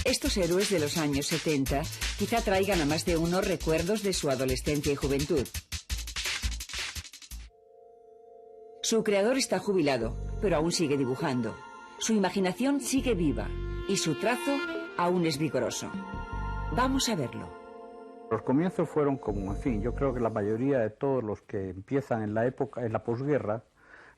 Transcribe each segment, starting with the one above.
Estos héroes de los años 70 quizá traigan a más de uno recuerdos de su adolescencia y juventud. Su creador está jubilado, pero aún sigue dibujando. Su imaginación sigue viva y su trazo aún es vigoroso. Vamos a verlo. Los comienzos fueron como, en fin, yo creo que la mayoría de todos los que empiezan en la época, en la posguerra,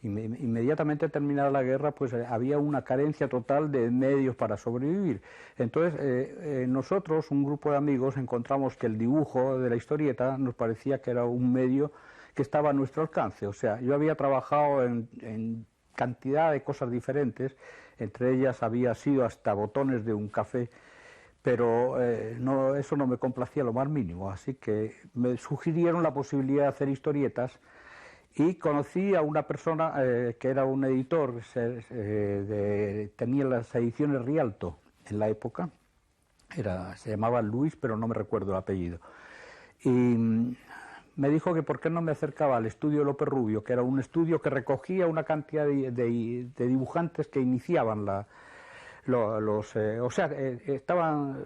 inmediatamente terminada la guerra, pues había una carencia total de medios para sobrevivir. Entonces, nosotros, un grupo de amigos, encontramos que el dibujo de la historieta nos parecía que era un medio que estaba a nuestro alcance. O sea, yo había trabajado en cantidad de cosas diferentes, entre ellas había sido hasta botones de un café, pero eso no me complacía lo más mínimo, así que me sugirieron la posibilidad de hacer historietas. Y conocí a una persona que era un editor, tenía las ediciones Rialto en la época, se llamaba Luis, pero no me recuerdo el apellido. Y me dijo que por qué no me acercaba al estudio López Rubio, que era un estudio que recogía una cantidad de dibujantes que iniciaban estaban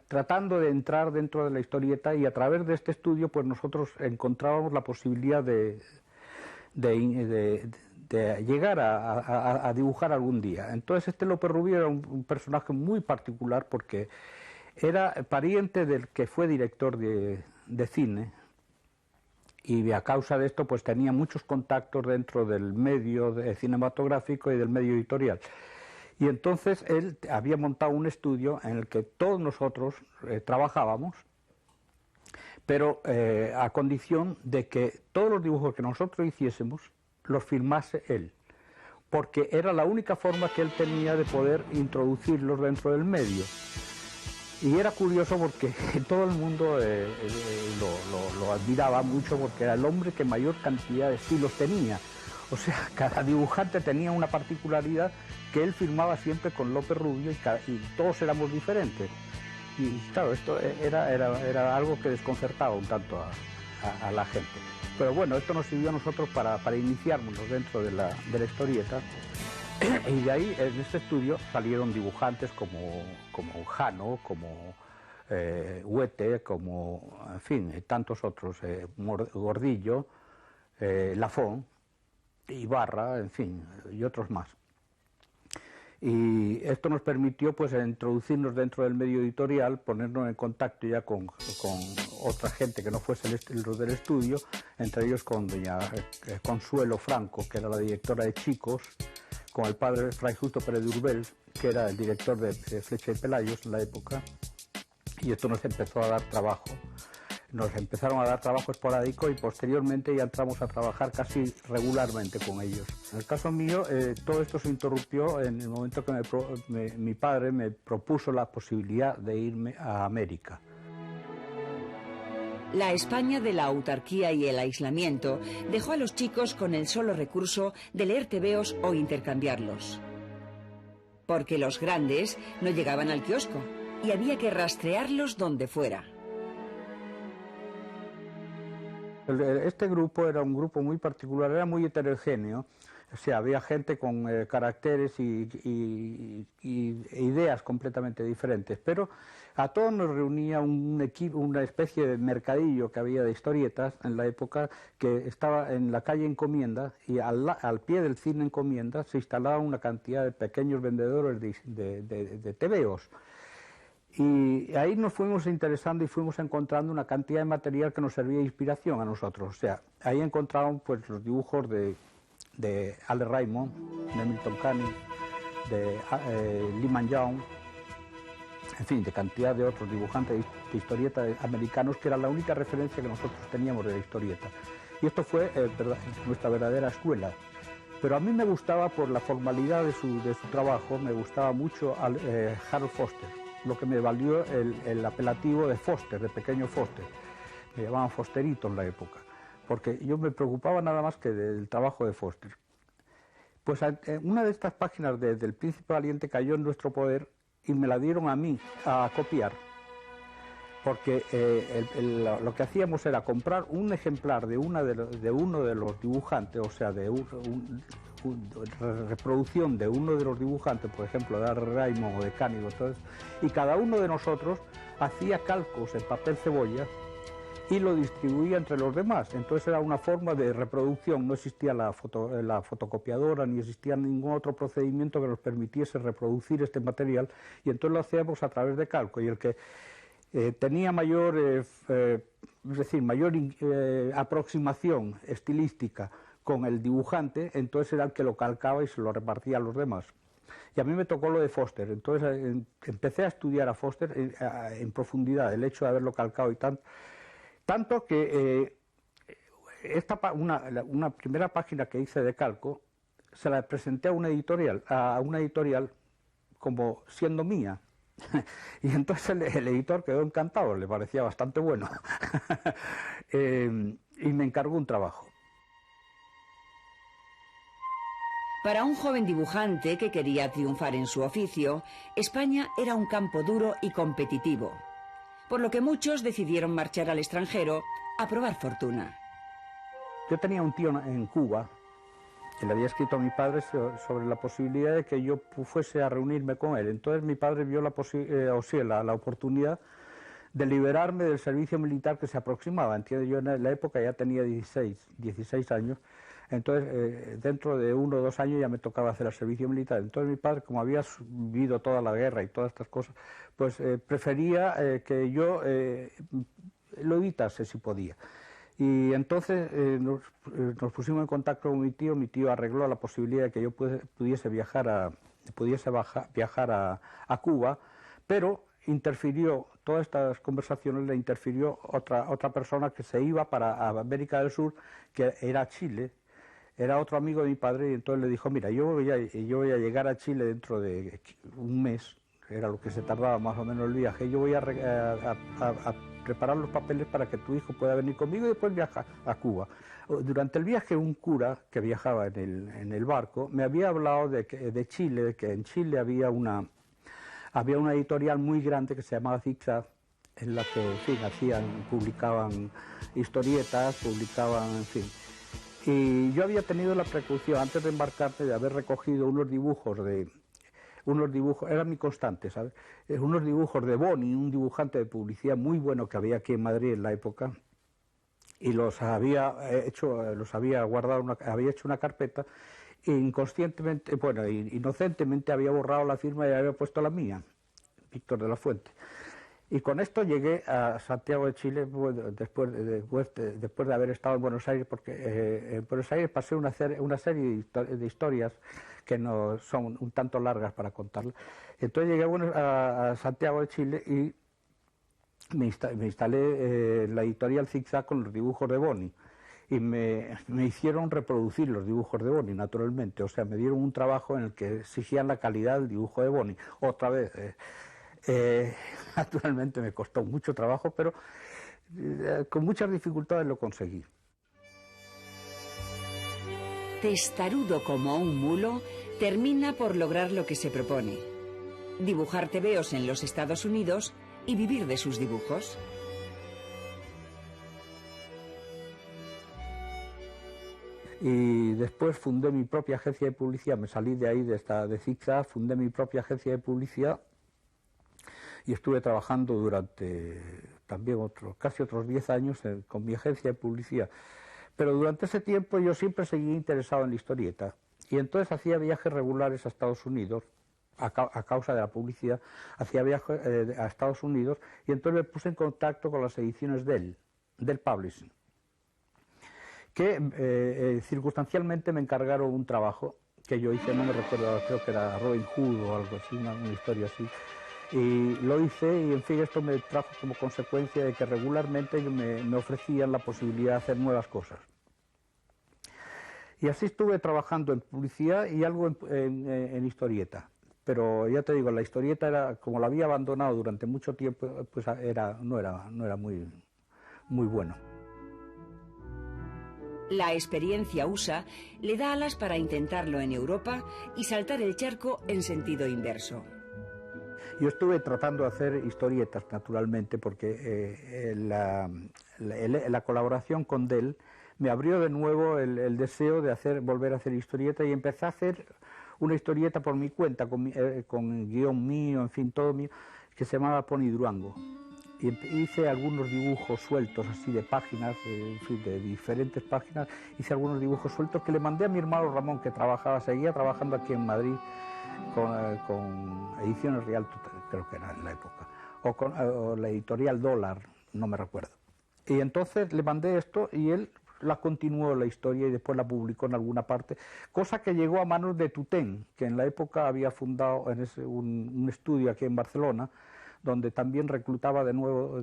tratando de entrar dentro de la historieta, y a través de este estudio pues nosotros encontrábamos la posibilidad de llegar a dibujar algún día. Entonces este López Rubio era un personaje muy particular porque era pariente del que fue director de cine, y a causa de esto pues tenía muchos contactos dentro del medio cinematográfico y del medio editorial. Y entonces él había montado un estudio en el que todos nosotros trabajábamos, pero a condición de que todos los dibujos que nosotros hiciésemos los firmase él, porque era la única forma que él tenía de poder introducirlos dentro del medio. Y era curioso porque todo el mundo lo admiraba mucho, porque era el hombre que mayor cantidad de estilos tenía. O sea, cada dibujante tenía una particularidad que él firmaba siempre con López Rubio, y todos éramos diferentes. Y claro, esto era algo que desconcertaba un tanto a la gente. Pero bueno, esto nos sirvió a nosotros para iniciarnos dentro de la historieta. Y de ahí, en este estudio, salieron dibujantes como Jano, como Huete, como, en fin, tantos otros, Gordillo, Lafón, Ibarra, en fin, y otros más. Y esto nos permitió pues introducirnos dentro del medio editorial, ponernos en contacto ya con otra gente que no fuese los del estudio, entre ellos con doña Consuelo Franco, que era la directora de Chicos, con el padre Fray Justo Pérez de Urbel, que era el director de Flecha y Pelayos en la época, y esto nos empezó a dar trabajo. Nos empezaron a dar trabajo esporádico y posteriormente ya entramos a trabajar casi regularmente con ellos. En el caso mío, todo esto se interrumpió en el momento que mi padre me propuso la posibilidad de irme a América. La España de la autarquía y el aislamiento dejó a los chicos con el solo recurso de leer tebeos o intercambiarlos. Porque los grandes no llegaban al kiosco y había que rastrearlos donde fuera. Este grupo era un grupo muy particular, era muy heterogéneo, o sea, había gente con caracteres y ideas completamente diferentes, pero a todos nos reunía un equipo, una especie de mercadillo que había de historietas en la época, que estaba en la calle Encomienda, y al pie del cine Encomienda se instalaba una cantidad de pequeños vendedores de tebeos. Y ahí nos fuimos interesando y fuimos encontrando una cantidad de material que nos servía de inspiración a nosotros. O sea, ahí encontramos pues los dibujos de Ale Raymond, de Milton Caniff, de Lyman Young, en fin, de cantidad de otros dibujantes de historieta americanos, que era la única referencia que nosotros teníamos de la historieta. Y esto fue nuestra verdadera escuela. Pero a mí me gustaba, por la formalidad de su trabajo, me gustaba mucho Harold Foster, lo que me valió el apelativo de Foster, de pequeño Foster. Me llamaban Fosterito en la época, porque yo me preocupaba nada más que del trabajo de Foster. Pues una de estas páginas del Príncipe Valiente cayó en nuestro poder y me la dieron a mí a copiar. porque lo que hacíamos era comprar un ejemplar de uno de los dibujantes, o sea, de reproducción de uno de los dibujantes, por ejemplo, de Raymond o de Cánigo, y cada uno de nosotros hacía calcos en papel cebolla y lo distribuía entre los demás. Entonces era una forma de reproducción, no existía la fotocopiadora ni existía ningún otro procedimiento que nos permitiese reproducir este material, y entonces lo hacíamos a través de calco, y el que tenía mayor, mayor aproximación estilística con el dibujante, entonces era el que lo calcaba y se lo repartía a los demás. Y a mí me tocó lo de Foster, entonces empecé a estudiar a Foster en profundidad, el hecho de haberlo calcado y tanto que una primera página que hice de calco se la presenté a una editorial como siendo mía. Y entonces el editor quedó encantado, le parecía bastante bueno. Y me encargó un trabajo. Para un joven dibujante que quería triunfar en su oficio, España era un campo duro y competitivo, por lo que muchos decidieron marchar al extranjero a probar fortuna. Yo tenía un tío en Cuba que le había escrito a mi padre sobre la posibilidad de que yo fuese a reunirme con él. Entonces mi padre vio la oportunidad de liberarme del servicio militar que se aproximaba. Entiendo, yo en la época ya tenía 16 años, entonces dentro de 1 o 2 años ya me tocaba hacer el servicio militar. Entonces mi padre, como había vivido toda la guerra y todas estas cosas, pues prefería que yo lo evitase si podía. Y entonces nos pusimos en contacto con mi tío arregló la posibilidad de que yo pudiese viajar a Cuba, pero interfirió, todas estas conversaciones le interfirió otra persona que se iba para América del Sur, que era Chile, era otro amigo de mi padre, y entonces le dijo, mira, yo voy a llegar a Chile dentro de un mes, era lo que se tardaba más o menos el viaje, yo voy a preparar los papeles para que tu hijo pueda venir conmigo y después viajar a Cuba. Durante el viaje un cura que viajaba en el barco me había hablado de Chile, de que en Chile había una editorial muy grande que se llamaba Zigzag, en la que, en fin, publicaban historietas, en fin. Y yo había tenido la precaución, antes de embarcarme, de haber recogido unos dibujos, era mi constante, ¿sabes? Unos dibujos de Boni, un dibujante de publicidad muy bueno que había aquí en Madrid en la época, y había hecho una carpeta, e inconscientemente, inocentemente había borrado la firma y había puesto la mía, Víctor de la Fuente. Y con esto llegué a Santiago de Chile después de haber estado en Buenos Aires, porque en Buenos Aires pasé una serie de historias que no son un tanto largas para contarlas. Entonces llegué a Santiago de Chile y me instalé en la editorial Zigzag con los dibujos de Boni. Y me hicieron reproducir los dibujos de Boni, naturalmente. O sea, me dieron un trabajo en el que exigían la calidad del dibujo de Boni. Otra vez, naturalmente me costó mucho trabajo, pero con muchas dificultades lo conseguí. Testarudo como un mulo, termina por lograr lo que se propone: dibujar tebeos en los Estados Unidos y vivir de sus dibujos. Y después fundé mi propia agencia de publicidad, me salí de ahí, de Zigzag, fundé mi propia agencia de publicidad y estuve trabajando durante también casi otros 10 años con mi agencia de publicidad. Pero durante ese tiempo yo siempre seguí interesado en la historieta, y entonces hacía viajes regulares a Estados Unidos, a causa de la publicidad, hacía viajes a Estados Unidos, y entonces me puse en contacto con las ediciones del Publishing, que circunstancialmente me encargaron un trabajo que yo hice, no me recuerdo, creo que era Robin Hood o algo así, una historia así. Y lo hice, y en fin, esto me trajo como consecuencia de que regularmente me ofrecían la posibilidad de hacer nuevas cosas. Y así estuve trabajando en publicidad y algo en historieta. Pero ya te digo, la historieta era, como la había abandonado durante mucho tiempo, pues no era muy bueno. La experiencia USA le da alas para intentarlo en Europa y saltar el charco en sentido inverso. Yo estuve tratando de hacer historietas, naturalmente, porque la colaboración con Dell me abrió de nuevo el deseo de volver a hacer historietas, y empecé a hacer una historieta por mi cuenta, con guión mío, en fin, todo mío, que se llamaba Pony Durango. Y hice algunos dibujos sueltos, así de páginas, en fin, de diferentes páginas. Hice algunos dibujos sueltos que le mandé a mi hermano Ramón, que seguía trabajando aquí en Madrid con Ediciones Real, creo que era en la época, o la editorial Dólar, no me recuerdo. Y entonces le mandé esto y él la continuó la historia y después la publicó en alguna parte, cosa que llegó a manos de Tutén, que en la época había fundado un estudio aquí en Barcelona, donde también reclutaba de nuevo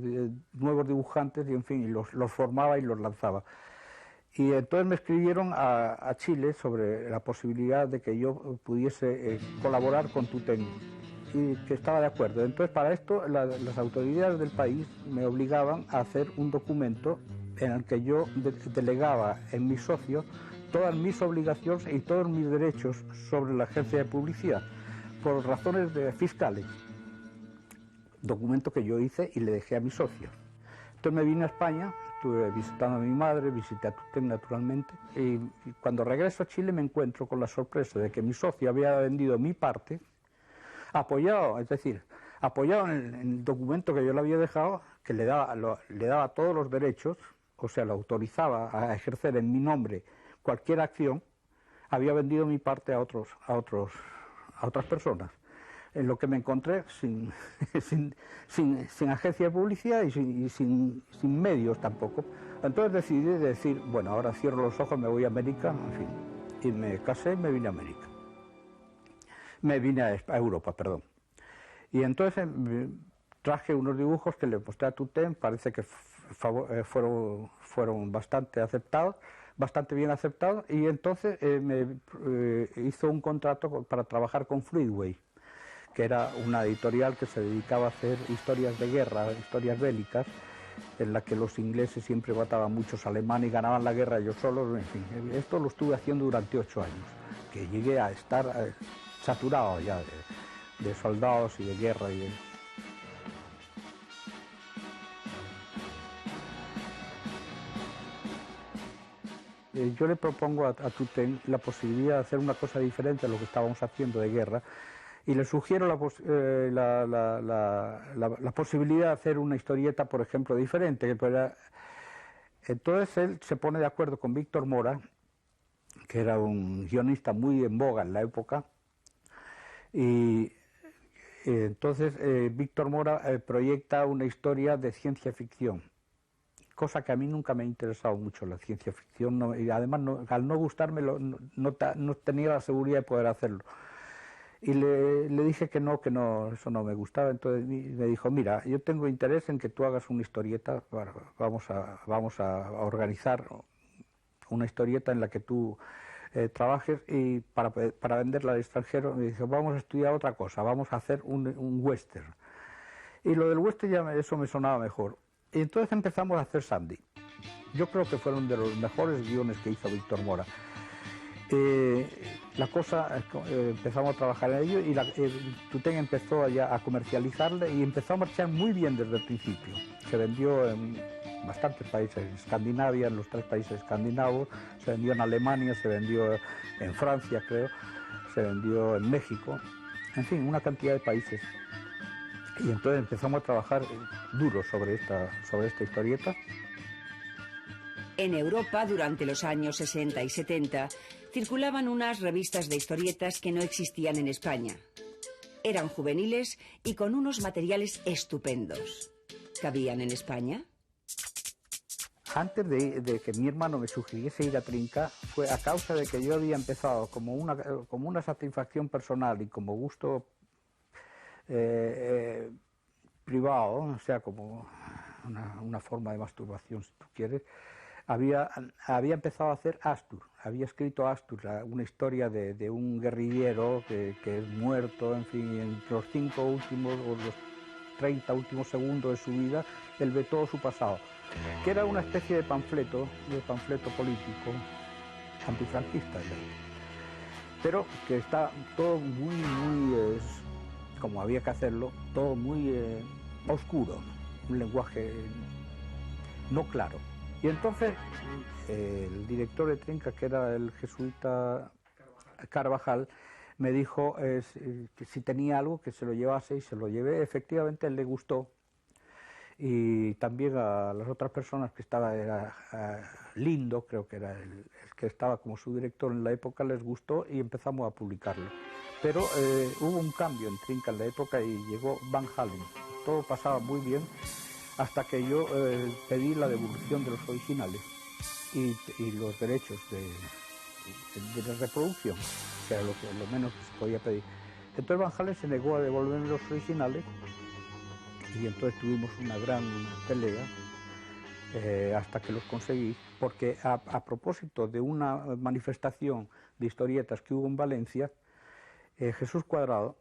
nuevos dibujantes y, en fin, y los formaba y los lanzaba. Y entonces me escribieron a Chile sobre la posibilidad de que yo pudiese colaborar con Tutén, y que estaba de acuerdo. Entonces, para esto las autoridades del país me obligaban a hacer un documento en el que yo delegaba en mis socios todas mis obligaciones y todos mis derechos sobre la agencia de publicidad, por razones fiscales. Documento que yo hice y le dejé a mis socios. Entonces me vine a España, estuve visitando a mi madre, visité a Tutén, naturalmente, y cuando regreso a Chile me encuentro con la sorpresa de que mi socio había vendido mi parte, apoyado, es decir, apoyado en el documento que yo le había dejado, que le daba todos los derechos, o sea, lo autorizaba a ejercer en mi nombre cualquier acción, había vendido mi parte a otras personas. En lo que me encontré sin agencia de publicidad y sin medios tampoco. Entonces decidí decir, bueno, ahora cierro los ojos, me voy a América, en fin. Y me casé y me vine a América. Me vine a Europa, perdón. Y entonces traje unos dibujos que le mostré a Tutén, parece que fueron bastante aceptados, bastante bien aceptados, y entonces me hizo un contrato para trabajar con Fluidway, que era una editorial que se dedicaba a hacer historias de guerra, historias bélicas, en la que los ingleses siempre mataban muchos alemanes y ganaban la guerra ellos solos, en fin. Esto lo estuve haciendo durante 8 años, que llegué a estar saturado ya de soldados y de guerra y de... Yo le propongo a Tutén la posibilidad de hacer una cosa diferente a lo que estábamos haciendo de guerra, y le sugiero la posibilidad de hacer una historieta, por ejemplo, diferente. Entonces él se pone de acuerdo con Víctor Mora, que era un guionista muy en boga en la época, y entonces Víctor Mora proyecta una historia de ciencia ficción, cosa que a mí nunca me ha interesado mucho, la ciencia ficción, y además al no gustarme no tenía la seguridad de poder hacerlo. Y le dije que no, eso no me gustaba. Entonces me dijo, mira, yo tengo interés en que tú hagas una historieta, vamos a organizar una historieta en la que tú trabajes, y para venderla al extranjero. Me dijo, vamos a estudiar otra cosa, vamos a hacer un western. Y lo del western ya eso me sonaba mejor. Y entonces empezamos a hacer Sandy. Yo creo que fueron de los mejores guiones que hizo Víctor Mora. La cosa, empezamos a trabajar en ello, y Tutén empezó ya a comercializarla y empezó a marchar muy bien desde el principio. Se vendió en bastantes países, en Escandinavia, en los 3 países escandinavos, se vendió en Alemania, se vendió en Francia, creo, se vendió en México, en fin, una cantidad de países. Y entonces empezamos a trabajar duro sobre esta historieta. En Europa, durante los años 60 y 70, circulaban unas revistas de historietas que no existían en España. Eran juveniles y con unos materiales estupendos. ¿Cabían en España? Antes de que mi hermano me sugiriese ir a Trinca, fue a causa de que yo había empezado como una satisfacción personal y como gusto privado, o sea, como una forma de masturbación, si tú quieres. Había empezado a hacer Astur, había escrito Astur, una historia de un guerrillero que es muerto, en fin, y en los 5 últimos o los 30 últimos segundos de su vida, él ve todo su pasado, que era una especie de panfleto político antifranquista, pero que está todo muy como había que hacerlo, todo muy oscuro, un lenguaje no claro. Y entonces el director de Trinca, que era el jesuita Carvajal, me dijo que si tenía algo que se lo llevase, y se lo llevé. Efectivamente, él le gustó, y también a las otras personas que estaba, era Lindo, creo que era el que estaba como su director en la época, les gustó y empezamos a publicarlo. Pero hubo un cambio en Trinca en la época y llegó Van Halen. Todo pasaba muy bien hasta que yo pedí la devolución de los originales y los derechos de la reproducción, que era lo menos que se podía pedir. Entonces Van Halen se negó a devolverme los originales y entonces tuvimos una gran pelea hasta que los conseguí, porque a propósito de una manifestación de historietas que hubo en Valencia, Jesús Cuadrado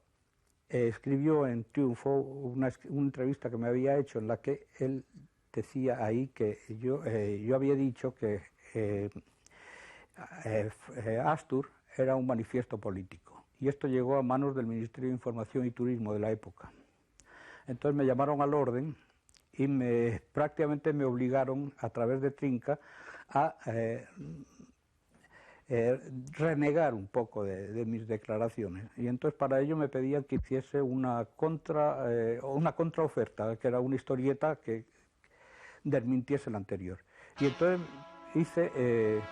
escribió en Triunfo una entrevista que me había hecho en la que él decía ahí que yo había dicho que Astur era un manifiesto político, y esto llegó a manos del Ministerio de Información y Turismo de la época. Entonces me llamaron al orden y prácticamente me obligaron a través de Trinca a renegar un poco de mis declaraciones, y entonces para ello me pedían que hiciese una contraoferta, que era una historieta que desmintiese la anterior, y entonces hice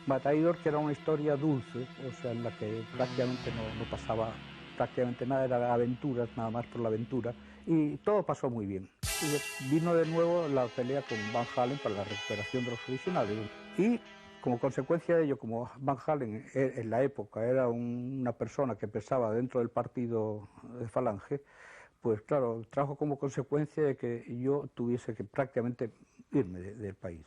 Mataidor, que era una historia dulce, o sea, en la que prácticamente no pasaba prácticamente nada, eran aventuras, nada más por la aventura, y todo pasó muy bien. Y vino de nuevo la pelea con Van Halen para la recuperación de los originales, y como consecuencia de ello, como Van Halen en la época era una persona que pesaba dentro del partido de Falange, pues claro, trajo como consecuencia de que yo tuviese que prácticamente irme del país.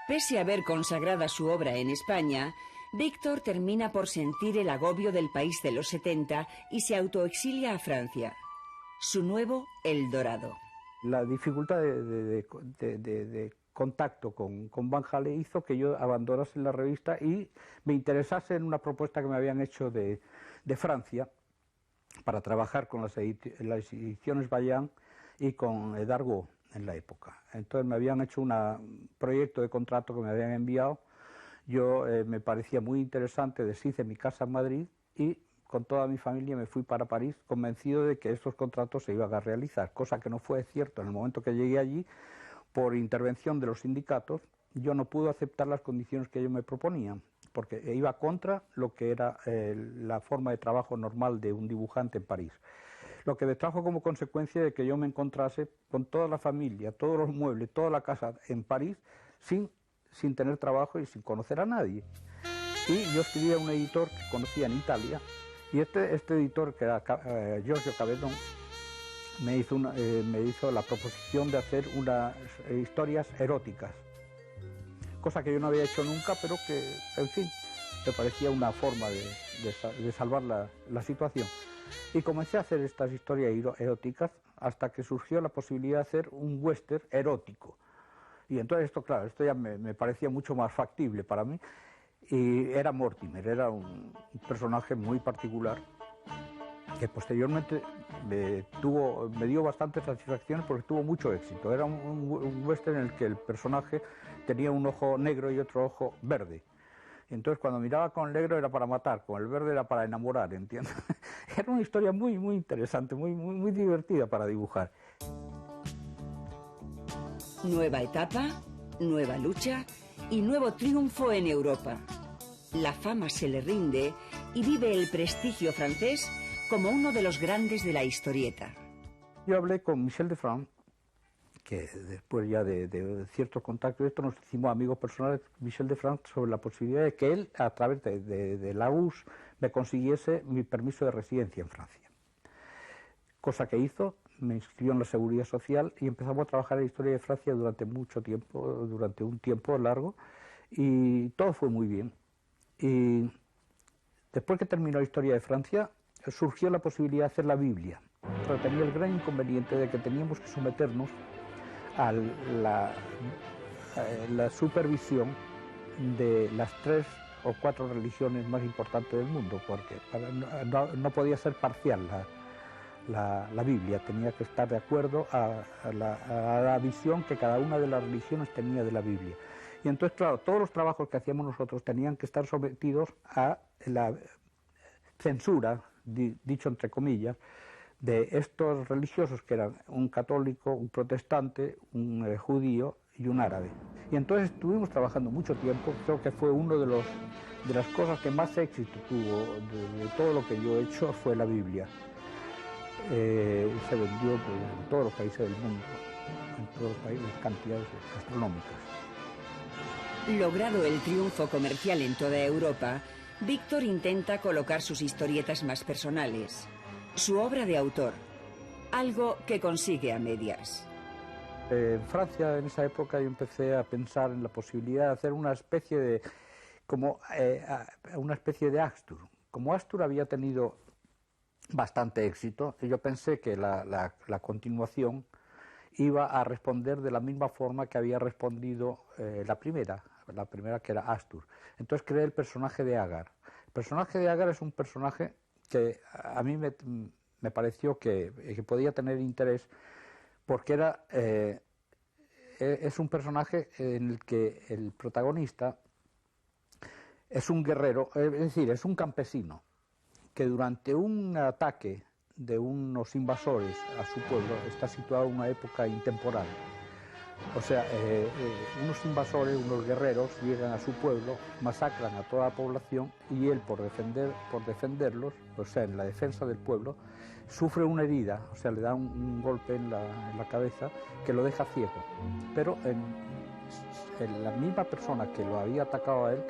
Pese a ver consagrada su obra en España, Víctor termina por sentir el agobio del país de los 70 y se autoexilia a Francia. Su nuevo El Dorado. La dificultad de contacto con Van Halen hizo que yo abandonase la revista y me interesase en una propuesta que me habían hecho de Francia para trabajar con las ediciones Vaillant y con Dargaud en la época. Entonces me habían hecho un proyecto de contrato que me habían enviado. Yo me parecía muy interesante, deshice mi casa en Madrid y con toda mi familia me fui para París convencido de que estos contratos se iban a realizar, cosa que no fue cierto. En el momento que llegué allí, por intervención de los sindicatos, yo no pude aceptar las condiciones que ellos me proponían, porque iba contra lo que era la forma de trabajo normal de un dibujante en París. Lo que me trajo como consecuencia de que yo me encontrase con toda la familia, todos los muebles, toda la casa en París, sin tener trabajo y sin conocer a nadie. Y yo escribí a un editor que conocía en Italia, y este editor, que era Giorgio Cavedón, me hizo la proposición de hacer unas historias eróticas, cosa que yo no había hecho nunca, pero que, en fin, me parecía una forma de salvar la situación. Y comencé a hacer estas historias eróticas hasta que surgió la posibilidad de hacer un western erótico. Y entonces esto ya me parecía mucho más factible para mí. Y era Mortimer, era un personaje muy particular que posteriormente me dio bastantes satisfacciones porque tuvo mucho éxito. Era un western en el que el personaje tenía un ojo negro y otro ojo verde. Entonces cuando miraba con el negro era para matar, con el verde era para enamorar, ¿entiendes? Era una historia muy interesante, muy divertida para dibujar. Nueva etapa, nueva lucha y nuevo triunfo en Europa. La fama se le rinde y vive el prestigio francés como uno de los grandes de la historieta. Yo hablé con Michel Defrant, que después ya de ciertos contactos nos hicimos amigos personales, Michel Defrant, sobre la posibilidad de que él, a través de la URSS, me consiguiese mi permiso de residencia en Francia. Cosa que hizo, me inscribió en la Seguridad Social y empezamos a trabajar en Historia de Francia durante mucho tiempo, durante un tiempo largo, y todo fue muy bien. Y después que terminó la Historia de Francia, surgió la posibilidad de hacer la Biblia, pero tenía el gran inconveniente de que teníamos que someternos a la supervisión de las 3 o 4 religiones más importantes del mundo, porque no podía ser parcial la Biblia, tenía que estar de acuerdo a la visión que cada una de las religiones tenía de la Biblia. Y entonces, claro, todos los trabajos que hacíamos nosotros tenían que estar sometidos a la censura, dicho entre comillas, de estos religiosos que eran un católico, un protestante, un judío y un árabe. Y entonces estuvimos trabajando mucho tiempo, creo que fue uno de las cosas que más éxito tuvo de todo lo que yo he hecho fue la Biblia. Se vendió en todos los países del mundo, en todos los países, cantidades astronómicas. Logrado el triunfo comercial en toda Europa, Víctor intenta colocar sus historietas más personales, su obra de autor, algo que consigue a medias. En Francia, en esa época, yo empecé a pensar en la posibilidad de hacer una especie de Astur. Como Astur había tenido bastante éxito, yo pensé que la continuación iba a responder de la misma forma que había respondido la primera que era Astur. Entonces creé el personaje de Agar. El personaje de Agar es un personaje que a mí me pareció que podía tener interés porque es un personaje en el que el protagonista es un guerrero, es decir, es un campesino que durante un ataque de unos invasores a su pueblo está situado en una época intemporal. O sea, unos invasores, unos guerreros llegan a su pueblo, masacran a toda la población y él, por defenderlos, o sea, en la defensa del pueblo, sufre una herida, o sea, le da un golpe en la cabeza que lo deja ciego. Pero la misma persona que lo había atacado a él,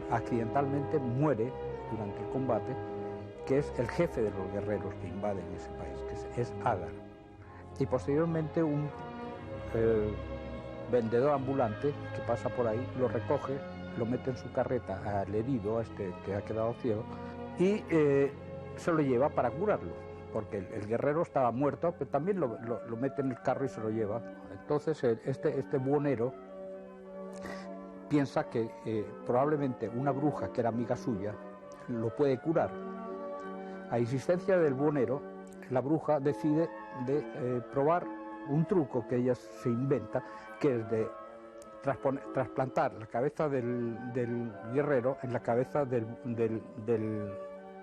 accidentalmente muere durante el combate, que es el jefe de los guerreros que invaden ese país, que es Agar. Y posteriormente un vendedor ambulante que pasa por ahí lo recoge, lo mete en su carreta al herido, a este que ha quedado ciego, y se lo lleva para curarlo, porque el guerrero estaba muerto, pero también lo mete en el carro y se lo lleva. Entonces este buhonero piensa que probablemente una bruja que era amiga suya lo puede curar. A insistencia del buhonero, la bruja decide de probar un truco que ella se inventa, que es de trasplantar la cabeza del guerrero en la cabeza del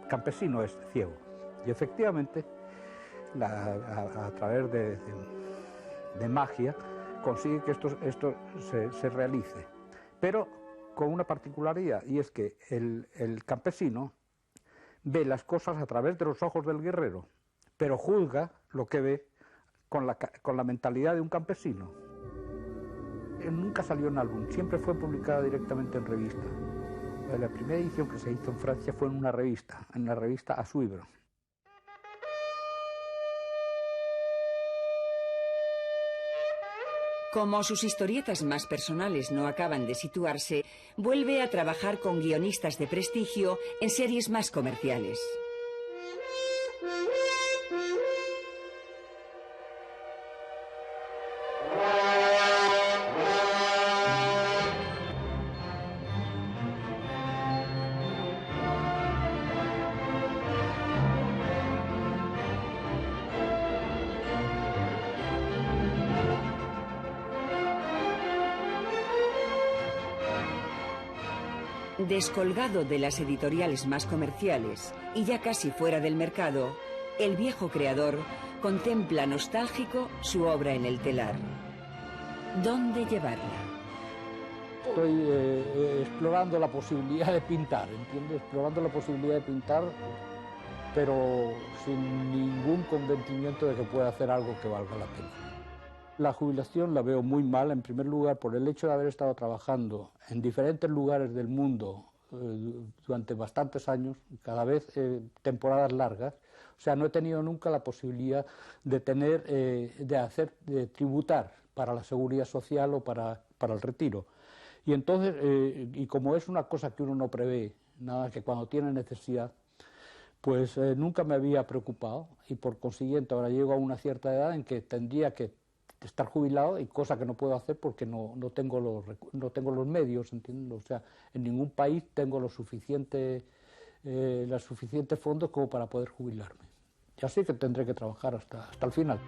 campesino es ciego. Y efectivamente, a través de magia, consigue que esto se realice. Pero con una particularidad, y es que el campesino ve las cosas a través de los ojos del guerrero, pero juzga lo que ve con la mentalidad de un campesino. Nunca salió en álbum, siempre fue publicada directamente en revista. La primera edición que se hizo en Francia fue en la revista A Suivre. Como sus historietas más personales no acaban de situarse, vuelve a trabajar con guionistas de prestigio en series más comerciales. Descolgado de las editoriales más comerciales y ya casi fuera del mercado, el viejo creador contempla nostálgico su obra en el telar. ¿Dónde llevarla? Estoy explorando la posibilidad de pintar, ¿entiendes? Explorando la posibilidad de pintar, pero sin ningún convencimiento de que pueda hacer algo que valga la pena. La jubilación la veo muy mal, en primer lugar, por el hecho de haber estado trabajando en diferentes lugares del mundo durante bastantes años, cada vez temporadas largas. O sea, no he tenido nunca la posibilidad de de tributar para la seguridad social o para el retiro. Y entonces, y como es una cosa que uno no prevé, nada que cuando tiene necesidad, pues nunca me había preocupado y por consiguiente ahora llego a una cierta edad en que tendría que estar jubilado, y cosa que no puedo hacer porque no tengo los medios, ¿entiendes? O sea, en ningún país tengo los suficientes fondos como para poder jubilarme. Ya sé que tendré que trabajar hasta el final.